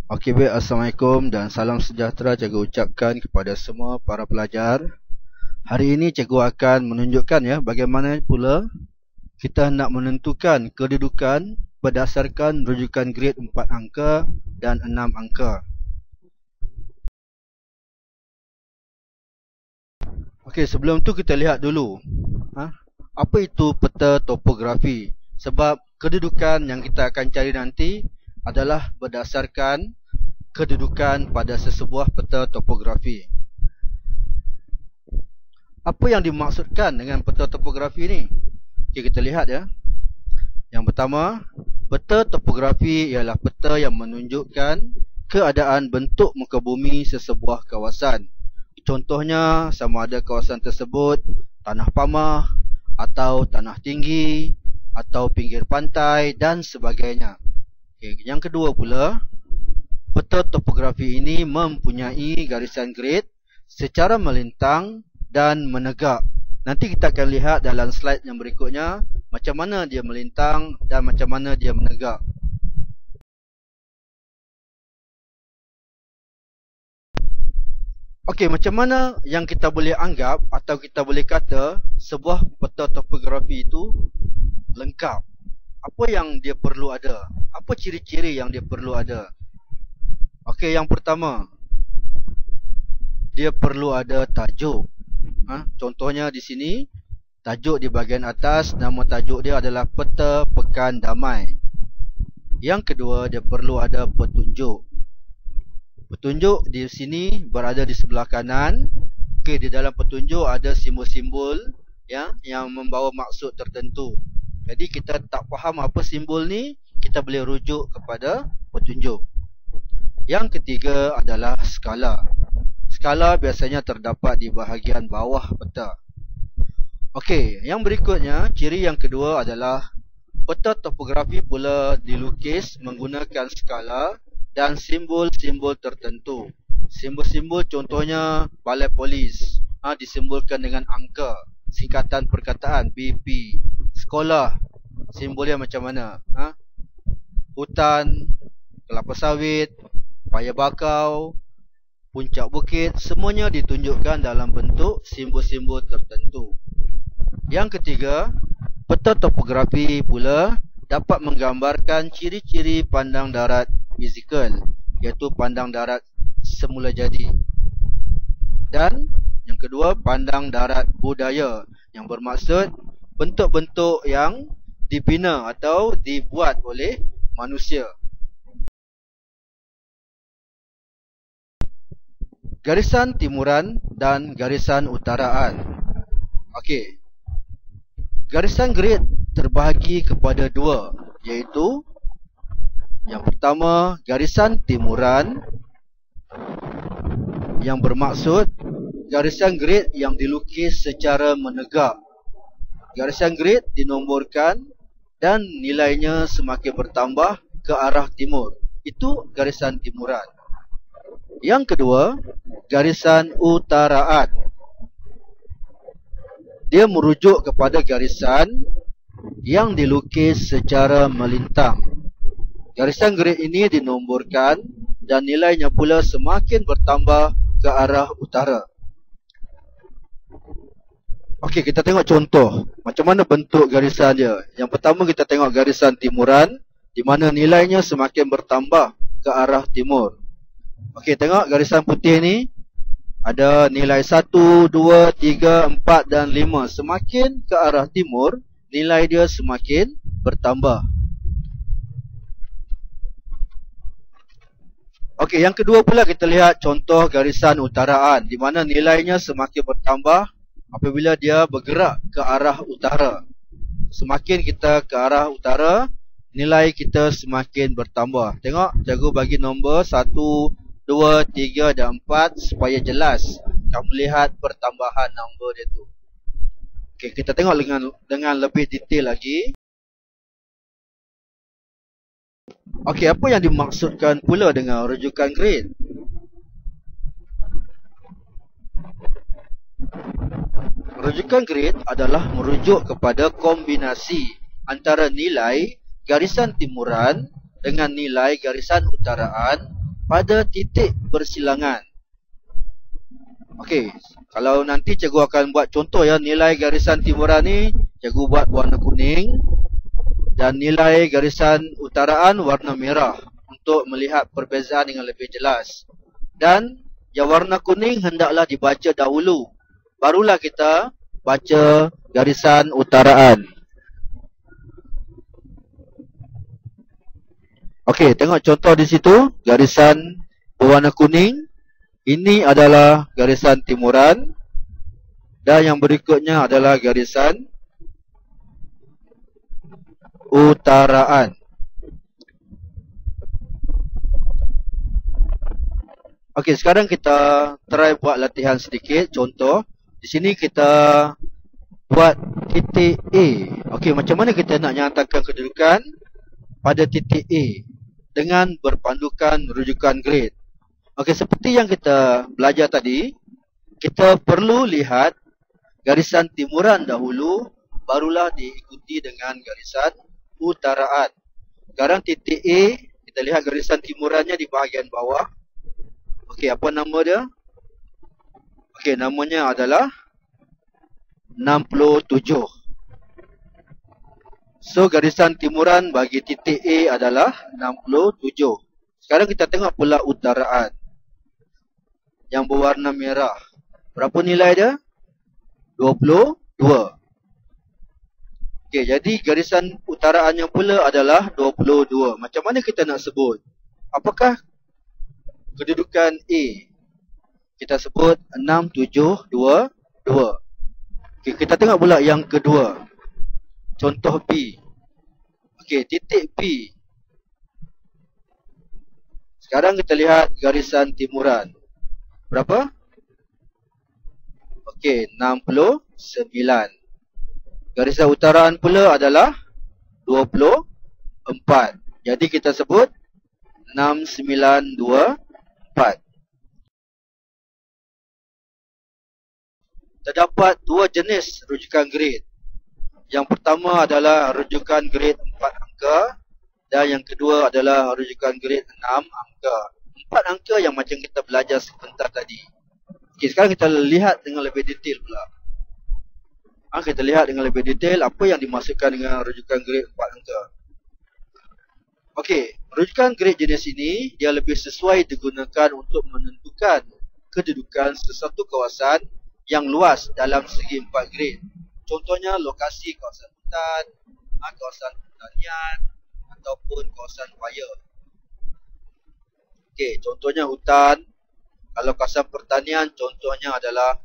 Okey, baik. Assalamualaikum dan salam sejahtera cikgu ucapkan kepada semua para pelajar. Hari ini cikgu akan menunjukkan bagaimana pula kita nak menentukan kedudukan berdasarkan rujukan grade 4 angka dan 6 angka. Okey, sebelum tu kita lihat dulu apa itu peta topografi. Sebab kedudukan yang kita akan cari nanti adalah berdasarkan kedudukan pada sesebuah peta topografi. Apa yang dimaksudkan dengan peta topografi ni? Okey, kita lihat ya. Yang pertama, peta topografi ialah peta yang menunjukkan keadaan bentuk muka bumi sesebuah kawasan. Contohnya, sama ada kawasan tersebut tanah pamah atau tanah tinggi atau pinggir pantai dan sebagainya. Okay. Yang kedua pula, peta topografi ini mempunyai garisan grid secara melintang dan menegak. Nanti kita akan lihat dalam slide yang berikutnya macam mana dia melintang dan macam mana dia menegak. Okey, macam mana yang kita boleh anggap atau kita boleh kata sebuah peta topografi itu lengkap? Apa yang dia perlu ada? Apa ciri-ciri yang dia perlu ada? Okey, yang pertama, dia perlu ada tajuk. Contohnya di sini, tajuk di bahagian atas, nama tajuk dia adalah Peta Pekan Damai. Yang kedua, dia perlu ada petunjuk. Petunjuk di sini berada di sebelah kanan. Okey, di dalam petunjuk ada simbol-simbol yang membawa maksud tertentu. Jadi kita tak faham apa simbol ni, kita boleh rujuk kepada petunjuk. Yang ketiga adalah skala. Skala biasanya terdapat di bahagian bawah peta. Okey, yang berikutnya, ciri yang kedua adalah peta topografi pula dilukis menggunakan skala dan simbol-simbol tertentu. Simbol-simbol contohnya balai polis, disimbolkan dengan angka, singkatan perkataan BP. Sekolah, simbolnya macam mana? Hutan, kelapa sawit, paya bakau, puncak bukit, semuanya ditunjukkan dalam bentuk simbol-simbol tertentu. Yang ketiga, peta topografi pula dapat menggambarkan ciri-ciri pandang darat fizikal, iaitu pandang darat semula jadi. Dan yang kedua, pandang darat budaya, yang bermaksud bentuk-bentuk yang dibina atau dibuat oleh manusia. Garisan timuran dan garisan utaraan. Okey. Garisan grid terbahagi kepada dua, iaitu yang pertama, garisan timuran, yang bermaksud garisan grid yang dilukis secara menegak. Garisan grid dinomborkan dan nilainya semakin bertambah ke arah timur. Itu garisan timuran. Yang kedua, garisan utaraan. Dia merujuk kepada garisan yang dilukis secara melintang. Garisan grid ini dinomborkan dan nilainya pula semakin bertambah ke arah utara. Okey, kita tengok contoh macam mana bentuk garisan dia. Yang pertama kita tengok garisan timuran, di mana nilainya semakin bertambah ke arah timur. Okey, tengok garisan putih ni ada nilai 1, 2, 3, 4 dan 5. Semakin ke arah timur, nilai dia semakin bertambah. Okey, yang kedua pula kita lihat contoh garisan utaraan, di mana nilainya semakin bertambah apabila dia bergerak ke arah utara. Semakin kita ke arah utara, nilai kita semakin bertambah. Tengok, cikgu bagi nombor 1, 2, 3 dan 4 supaya jelas kamu lihat pertambahan nombor dia tu. Okey, kita tengok dengan lebih detail lagi. Okey, apa yang dimaksudkan pula dengan rujukan grade? Rujukan grade adalah merujuk kepada kombinasi antara nilai garisan timuran dengan nilai garisan utaraan pada titik persilangan. Okey, kalau nanti cikgu akan buat contoh ya, nilai garisan timuran ni cikgu buat warna kuning dan nilai garisan utaraan warna merah untuk melihat perbezaan dengan lebih jelas. Dan yang warna kuning hendaklah dibaca dahulu, barulah kita baca garisan utaraan. Okey, tengok contoh di situ, garisan berwarna kuning. Ini adalah garisan timuran. Dan yang berikutnya adalah garisan utaraan. Okey, sekarang kita try buat latihan sedikit. Contoh, di sini kita buat titik A. Okey, macam mana kita nak nyatakan kedudukan pada titik A dengan berpandukan rujukan grade. Okey, seperti yang kita belajar tadi, kita perlu lihat garisan timuran dahulu, barulah diikuti dengan garisan utaraan. Sekarang titik A, kita lihat garisan timurannya di bahagian bawah. Okey, apa nama dia? Okey, namanya adalah 67. So, garisan timuran bagi titik A adalah 67. Sekarang kita tengok pula utaraan yang berwarna merah. Berapa nilai dia? 22. Okey, jadi garisan utaraannya pula adalah 22. Macam mana kita nak sebut? Apakah kedudukan A? Kita sebut 6722. Okey, kita tengok pula yang kedua. Contoh B. Okey, titik B. Sekarang kita lihat garisan timuran. Berapa? Okey, 69. Garisan utaraan pula adalah 24. Jadi kita sebut 6924. Terdapat dua jenis rujukan grade. Yang pertama adalah rujukan grade 4 angka dan yang kedua adalah rujukan grade 6 angka. 4 angka yang macam kita belajar sebentar tadi. Okey, sekarang kita lihat dengan lebih detail pula. Kita lihat dengan lebih detail apa yang dimaksudkan dengan rujukan grade 4 angka. Okey, rujukan grade jenis ini dia lebih sesuai digunakan untuk menentukan kedudukan sesuatu kawasan yang luas dalam segi 4 grade. Contohnya lokasi kawasan hutan, kawasan pertanian ataupun kawasan paya. Okey, contohnya hutan. Kalau kawasan pertanian contohnya adalah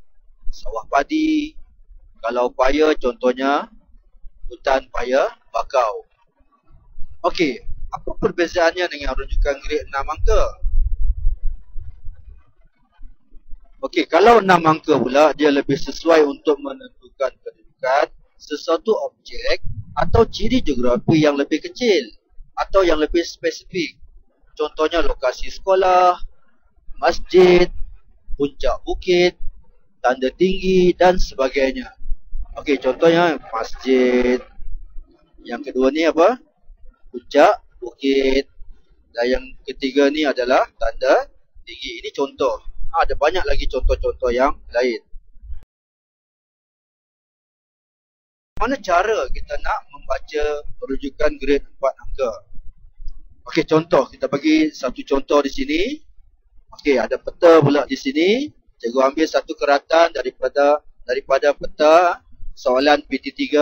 sawah padi. Kalau paya contohnya hutan paya bakau. Okey, apa perbezaannya dengan rujukan grade 6 angka? Okey, kalau 6 angka pula dia lebih sesuai untuk menentukan kedudukan sesuatu objek atau ciri geografi yang lebih kecil atau yang lebih spesifik. Contohnya lokasi sekolah, masjid, puncak bukit, tanda tinggi dan sebagainya. Okey, contohnya masjid. Yang kedua ni apa? Puncak bukit. Dan yang ketiga ni adalah tanda tinggi. Ini contoh. Ada banyak lagi contoh-contoh yang lain. Mana cara kita nak membaca rujukan grade 4 angka? Okey, contoh. Kita bagi satu contoh di sini. Okey, ada peta pula di sini. Cikgu ambil satu keratan daripada peta soalan PT3.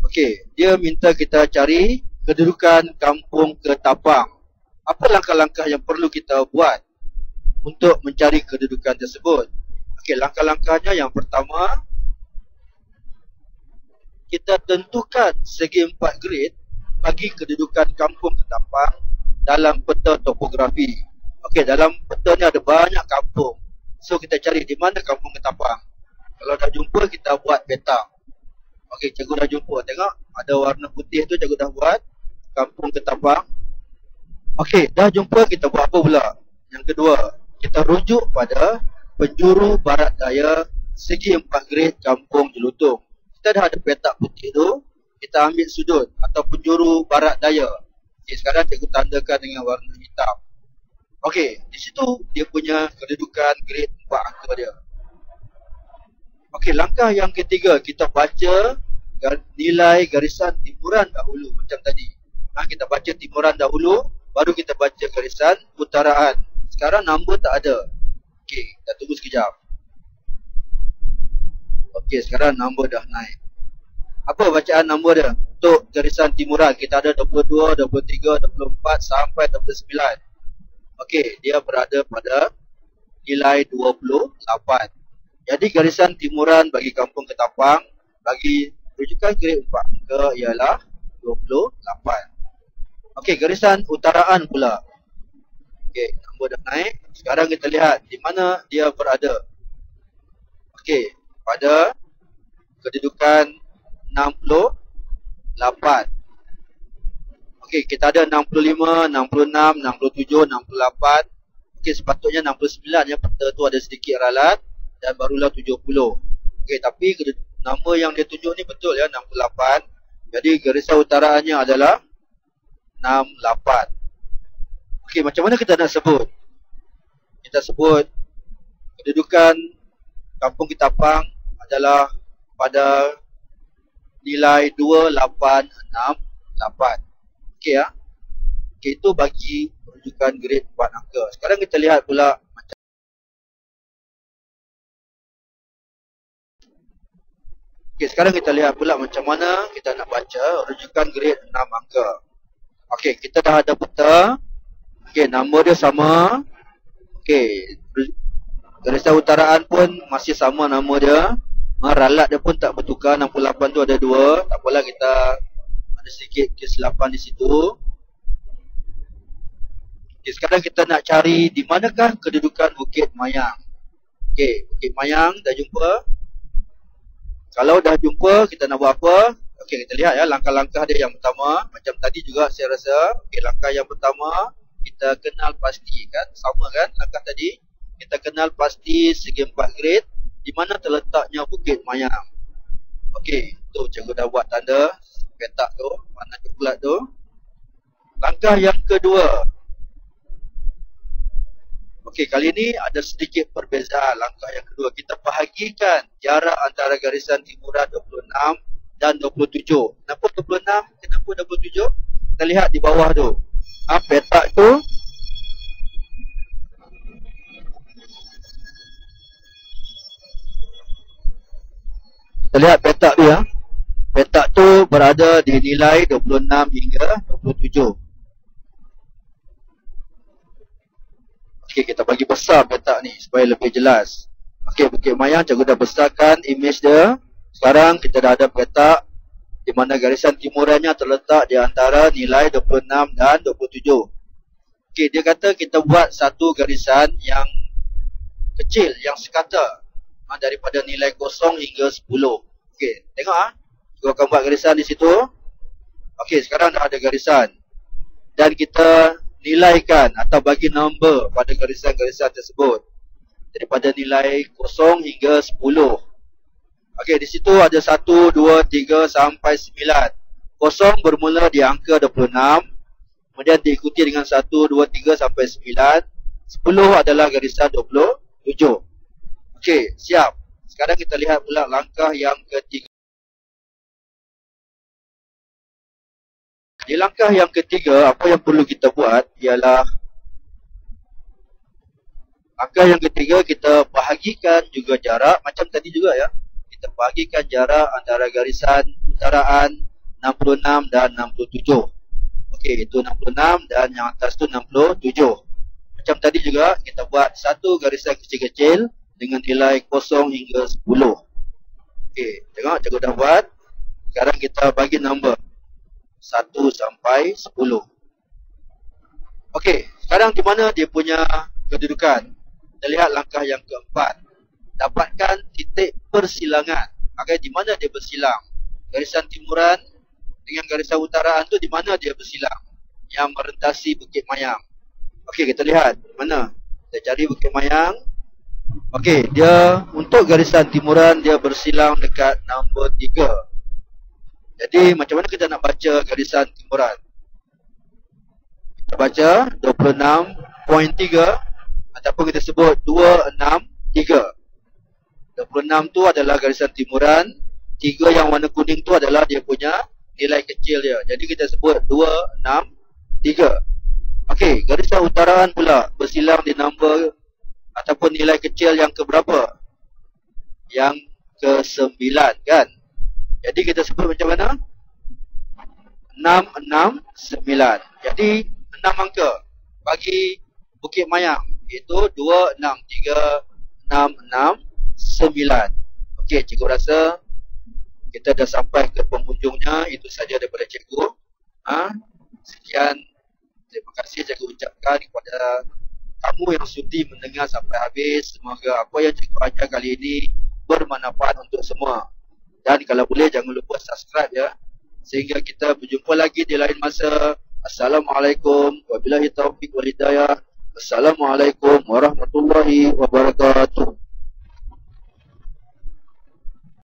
Okey, dia minta kita cari kedudukan kampung Ketapang. Apa langkah-langkah yang perlu kita buat untuk mencari kedudukan tersebut? Okey, langkah-langkahnya yang pertama, kita tentukan segi 4 grade bagi kedudukan kampung Ketapang dalam peta topografi. Okey, dalam peta ni ada banyak kampung. So, kita cari di mana kampung Ketapang. Kalau dah jumpa, kita buat peta. Okey, cikgu dah jumpa. Tengok, ada warna putih tu cikgu dah buat. Kampung Ketapang. Okey, dah jumpa, kita buat apa pula? Yang kedua, kita rujuk pada penjuru barat daya segi 4 grade kampung Jelutong. Kita dah ada peta putih tu, kita ambil sudut atau penjuru barat daya. Okey, sekarang cikgu tandakan dengan warna hitam. Okey, di situ dia punya kedudukan grade 4 angka dia. Okey, langkah yang ketiga, kita baca nilai garisan timuran dahulu macam tadi. Kita baca timuran dahulu, baru kita baca garisan utaraan. Sekarang nombor tak ada. Okey, kita tunggu sekejap. Okey, sekarang nombor dah naik. Apa bacaan nombor dia? Untuk garisan timuran, kita ada 22, 23, 24 sampai 29. Okey, dia berada pada nilai 28. Jadi garisan timuran bagi Kampung Ketapang bagi rujukan grade 4 angka ialah 28. Okey, garisan utaraan pula. Okey, nombor dah naik. Sekarang kita lihat di mana dia berada. Okey, pada kedudukan 68. Okey, kita ada 65, 66, 67, 68. Okey, sepatutnya 69 ya, peta tu ada sedikit ralat dan barulah 70. Okey, tapi nama yang dia tunjuk ni betul ya, 68. Jadi garisan utaraannya adalah 68. Okey, macam mana kita nak sebut? Kita sebut kedudukan Kampung Ketapang adalah pada nilai 2868. Okey ya. Okey, itu bagi rujukan grade 4 angka. Sekarang kita lihat pula macam sekarang kita lihat pula macam mana kita nak baca rujukan grade 6 angka. Okey, kita dah ada peta. Okey, nombor dia sama. Okey, garisan utaraan pun masih sama nama dia. Ralat dia pun tak bertukar. 68 tu ada 2. Tak apalah, kita ada sedikit kesilapan di situ. Okey, sekarang kita nak cari di manakah kedudukan Bukit Mayang. Okey, Bukit Mayang dah jumpa. Kalau dah jumpa, kita nak buat apa? Okey, kita lihat ya langkah-langkah dia yang pertama. Macam tadi juga saya rasa. Okey, langkah yang pertama, kita kenal pasti kan? Sama kan langkah tadi? Kita kenal pasti segi 4 grade di mana terletaknya Bukit Mayang. Okey, tu cikgu dah buat tanda petak tu, warna coklat tu. Langkah yang kedua. Okey, kali ni ada sedikit perbezaan. Langkah yang kedua, kita bahagikan jarak antara garisan timuran 26 dan 27. Kenapa 26? Kenapa 27? Kita lihat di bawah tu. Petak tu kita lihat petak tu ya. Petak tu berada di nilai 26 hingga 27. Okey, kita bagi besar petak ni supaya lebih jelas. Okey, Bukit Mayang cikgu dah besarkan image dia. Sekarang kita dah ada petak di mana garisan timurannya terletak di antara nilai 26 dan 27. Okey, dia kata kita buat satu garisan yang kecil, yang sekata daripada nilai 0 hingga 10. Okey, tengok Cikgu akan buat garisan di situ. Okey, sekarang dah ada garisan. Dan kita nilaikan atau bagi nombor pada garisan-garisan tersebut. Daripada nilai 0 hingga 10. Okey, di situ ada 1, 2, 3 sampai 9. 0 bermula di angka 26. Kemudian diikuti dengan 1, 2, 3 sampai 9. 10 adalah garisan 27. Okey, siap. Sekarang kita lihat pula langkah yang ketiga. Di langkah yang ketiga, apa yang perlu kita buat ialah langkah yang ketiga, kita bahagikan juga jarak macam tadi juga ya. Kita bahagikan jarak antara garisan utaraan 66 dan 67. Okey, itu 66 dan yang atas tu 67. Macam tadi juga kita buat satu garisan kecil-kecil dengan nilai 0 hingga 10. Okey, tengok cikgu dah buat. Sekarang kita bagi nombor 1 sampai 10. Okey, sekarang di mana dia punya kedudukan? Kita lihat langkah yang keempat. Dapatkan titik persilangan. Okey, di mana dia bersilang? Garisan timuran dengan garisan utaraan tu di mana dia bersilang? Yang merentasi Bukit Mayang. Okey, kita lihat mana? Kita cari Bukit Mayang. Okey, dia untuk garisan timuran dia bersilang dekat nombor 3. Jadi macam mana kita nak baca garisan timuran? Kita baca 26 ataupun kita sebut 263. 26 tu adalah garisan timuran, 3 yang warna kuning tu adalah dia punya nilai kecil dia. Jadi kita sebut 263. Okey, garisan utaraan pula bersilang di nombor ataupun nilai kecil yang keberapa? Yang ke-9 kan? Jadi kita sebut macam mana? 669. Jadi 6 angka bagi Bukit Mayang, iaitu 263669. Okey, cikgu rasa kita dah sampai ke penghujungnya. Itu saja daripada cikgu. Sekian. Terima kasih cikgu ucapkan kepada kamu yang sudi mendengar sampai habis. Semoga apa yang cikgu ajar kali ini bermanfaat untuk semua. Dan kalau boleh jangan lupa subscribe ya. Sehingga kita berjumpa lagi di lain masa. Assalamualaikum wabillahi taufiq wal hidayah. Assalamualaikum warahmatullahi wabarakatuh.